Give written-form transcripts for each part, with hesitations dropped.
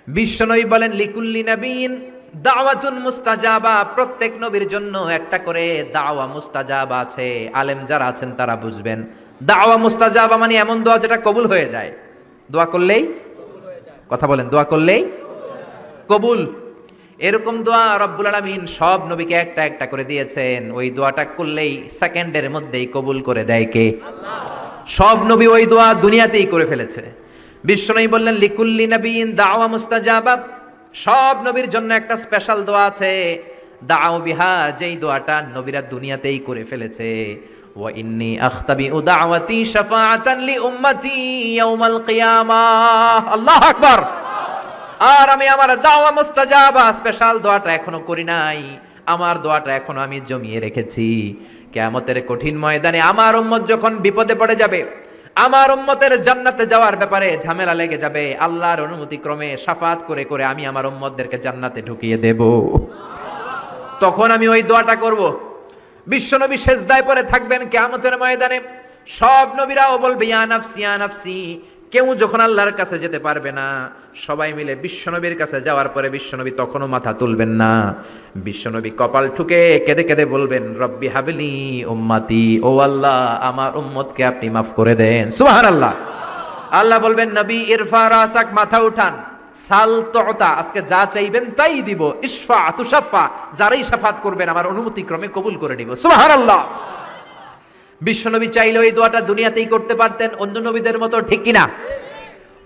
বিশ্বনবী বলেন লিকুল্লি নবীন দাওয়াতুন মুস্তাজাবা, প্রত্যেক নবীর জন্য একটা করে দাওয়া মুস্তাজাবা আছে। আলেম যারা আছেন তারা বুঝবেন, দাওয়া মুস্তাজাবা মানে এমন দোয়া যেটা কবুল হয়ে যায়। দোয়া করলেই, কথা বলেন, দোয়া করলেই কবুল। এরকম দোয়া রব্বুল আলামিন সব নবীকে একটা একটা করে দিয়েছেন। ওই দোয়াটা করলেই সেকেন্ডের মধ্যেই কবুল করে দেয় কে? আল্লাহ। সব নবী ওই দোয়া দুনিয়াতেই করে ফেলেছে। বিশ্বনবী বললেন লিকুল্লি নবীন দাওয়া মুস্তাজাবা, সব নবীর জন্য একটা স্পেশাল দোয়া আছে, দাও বিহা, যেই দোয়াটা নবীরা দুনিয়াতেই করে ফেলেছে। ওয়া ইন্নী আখতাবিউ দাওয়াতি শাফাআতান লি উম্মতি ইয়াউমাল কিয়ামাহ। আল্লাহু আকবার। আর আমি আমার দাওয়া মুস্তাজাবা স্পেশাল দোয়াটা এখনো করি নাই, আমার দোয়াটা এখনো আমি জমিয়ে রেখেছি। কিয়ামতের কঠিন ময়দানে আমার উম্মত যখন বিপদে পড়ে যাবে, আমার উম্মতের জান্নাতে যাওয়ার ব্যাপারে ঝামেলা লেগে যাবে, আল্লাহর অনুমতি ক্রমে শাফাত করে করে আমি আমার উম্মতদেরকে জান্নাতে ঢুকিয়ে দেব। তখন আমি ওই দোয়াটা করব। বিশ্বনবী সেজদায় পড়ে থাকবেন কিয়ামতের ময়দানে, সব নবীরাও বলবে ইয়া নাফসি ইয়া নাফসি। কেউ যখন আল্লাহর কাছে যেতে পারবে না, সবাই মিলে বিশ্বনবীর কাছে যাওয়ার পরে বিশ্বনবী তখনও মাথা তুলবেন না। বিশ্বনবী কপাল ঠুকে কেঁদে কেঁদে বলবেন রব্বি হাবলি উম্মতি, ও আল্লাহ আমার উম্মতকে আপনি মাফ করে দেন। সুবহানাল্লাহ। আল্লাহ বলবেন নবী ইরফা রাসাক, মাথা উঠান, সাল তুতা, আজকে যা চাইবেন তাই দিব, ইশফা তুশাফা, যারাই শাফাত করবেন আমার অনুমতি ক্রমে কবুল করে দিব। সুবহানাল্লাহ। বিশ্বনবী চাইলে ওই দোয়াটা দুনিয়াতেই করতে পারতেন অন্য নবীদের মতো, ঠিক কিনা?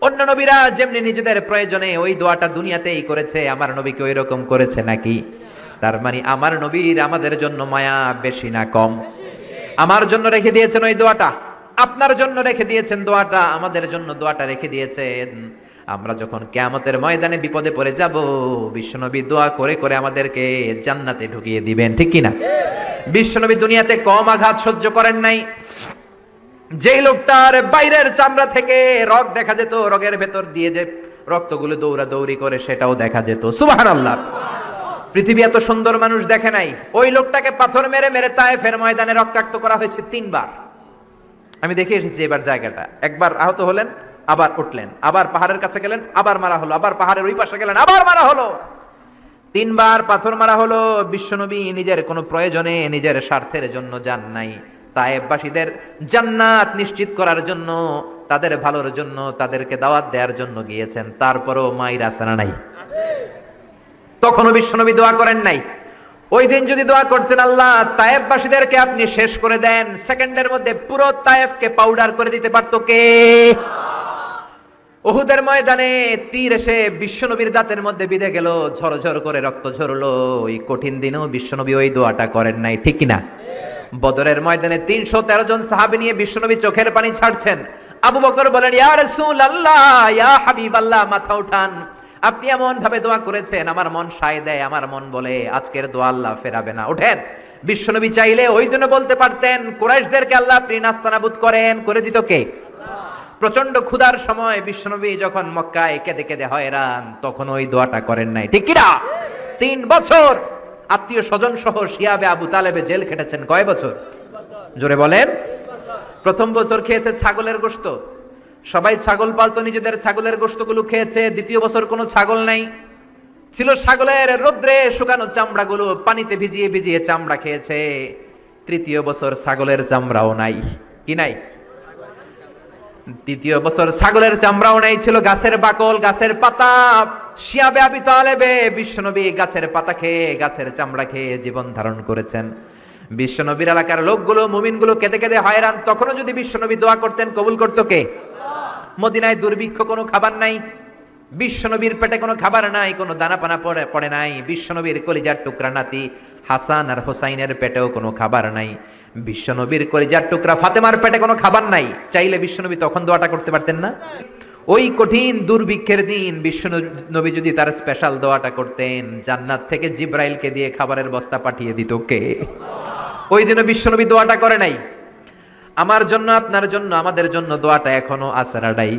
অন্য নবীরা যেমনি নিজেদের প্রয়োজনে ওই দোয়াটা দুনিয়াতেই করেছে, আমার নবীকে ওই রকম করেছে নাকি? তার মানে আমার নবীর আমাদের জন্য মায়া বেশি না কম? আমার জন্য রেখে দিয়েছেন ওই দোয়াটা, আপনার জন্য রেখে দিয়েছেন দোয়াটা, আমাদের জন্য দোয়াটা রেখে দিয়েছেন। আমরা যখন কিয়ামতের ময়দানে বিপদে পড়ে যাব, বিশ্বনবী দোয়া করে করে আমাদেরকে জান্নাতে ঢুকিয়ে দিবেন, ঠিক কিনা? বিশ্বনবী দুনিয়াতে কম আঘাত সহ্য করেন নাই। যেই লোকটার বাইরের চামড়া থেকে রগ দেখা যেত, রগের ভেতর দিয়ে যে রক্তগুলো দৌড়াদৌড়ি করে সেটাও দেখা যেত। সুবহানাল্লাহ। পৃথিবী এত সুন্দর মানুষ দেখে নাই। ওই লোকটাকে পাথর মেরে মেরে তায়েফের ময়দানে রক্তাক্ত করা হয়েছে 3 বার। আমি দেখে এসেছি এবার জায়গাটা। একবার আহত হলেন, আবার উঠলেন, আবার পাহাড়ের কাছে গেলেন, আবার মারা হলো, আবার পাহাড়ের ওই পাশে গেলেন, আবার মারা হলো। 3 বার পাথর মারা হলো। বিশ্বনবী নিজের কোনো প্রয়োজনে, নিজের স্বার্থের জন্য যান নাই, তায়েফবাসীদের জান্নাত নিশ্চিত করার জন্য, তাদের ভালোর জন্য, তাদেরকে দাওয়াত দেওয়ার জন্য গিয়েছেন। তারপরও মাইর আসানা নাই, তখনও বিশ্বনবী দোয়া করেন নাই। ওই দিন যদি দোয়া করতেন আল্লাহ তায়েফবাসীদেরকে আপনি শেষ করে দেন, সেকেন্ডের মধ্যে পুরো তায়েফকে পাউডার করে দিতে পারতো কে? উহুদের ময়দানে তীর এসে বিশ্বনবীর দাঁতের মধ্যে বিঁধে গেল, ঝরঝর করে রক্ত ঝরলো। ওই কঠিন দিনেও বিশ্বনবী ওই দোয়াটা করেন নাই, ঠিক কিনা? বদরের ময়দানে 313 জন সাহাবী নিয়ে বিশ্বনবী চোখের পানি ছাড়ছেন। আবু বকর বলেন ইয়া রাসূলুল্লাহ, ইয়া হাবিবাল্লাহ, মাথা উঠান, আপনি এমন ভাবে দোয়া করেছেন আমার মন সায় দেয়, আমার মন বলে আজকের দোয়া আল্লাহ ফেরাবে না, ওঠেন। বিশ্বনবী চাইলে ওই দিনে বলতে পারতেন কুরাইশদেরকে আল্লাহ আপনি নাস্তানাবুদ করেন, করে দিত কে? প্রচন্ড ক্ষুধার সময় বিশ্বনবী যখন মক্কায় কেঁদে কেঁদে হয়রান, তখন ওই দোয়াটা করেন নাই, ঠিক কিনা? 3 বছর আত্মীয় স্বজন সহ শিয়াবে আবু তালেবে জেল খেটেছেন। কয় বছর? জোরে বলেন। প্রথম বছর খেয়েছে ছাগলের গোশত, সবাই ছাগল পালতো, নিজেদের ছাগলের গোশতগুলো খেয়েছে। দ্বিতীয় বছর কোনো ছাগল নাই, ছিল ছাগলের রোদ্রে শুকানো চামড়াগুলো পানিতে ভিজিয়ে ভিজিয়ে চামড়া খেয়েছে। তৃতীয় বছর ছাগলের চামড়াও নাই, কি নাই? তৃতীয় বছর ছাগলের চামড়াও নাই, ছিল গাছের বাকল, গাছের পাতা। শিয়াবে আবি তালেবে বিশ্বনবী গাছের পাতা খেয়ে, গাছের চামড়া খেয়ে জীবন ধারণ করেছেন। বিশ্বনবীর এলাকার লোকগুলো, মুমিনগুলো কেঁদে কেঁদে হয়রান, তখনও যদি বিশ্বনবী দোয়া করতেন কবুল করতো কে? মদিনায় দুর্ভিক্ষ, কোনো খাবার নাই, বিশ্বনবীর পেটে কোনো খাবার নাই, কোনো দানা পানা পড়ে নাই। বিশ্বনবীর কলিজার টুকরা নাতি হাসান আর হোসাইনের পেটেও কোনো খাবার নাই। বিশ্বনবীর কলিজার টুকরা ফাতেমার পেটে কোনো খাবার নাই। চাইলে বিশ্বনবী তখন দোয়াটা করতে পারতেন না? ওই কঠিন দুর্ভিক্ষের দিন বিশ্বনবী যদি তার স্পেশাল দোয়াটা করতেন, জান্নাত থেকে জিব্রাইলকে দিয়ে খাবারের বস্তা পাঠিয়ে দিত কে? ওই দিনও বিশ্বনবী দোয়াটা করে নাই। আমার জন্য, আপনার জন্য, আমাদের জন্য দোয়াটা এখনো আসরাডাই।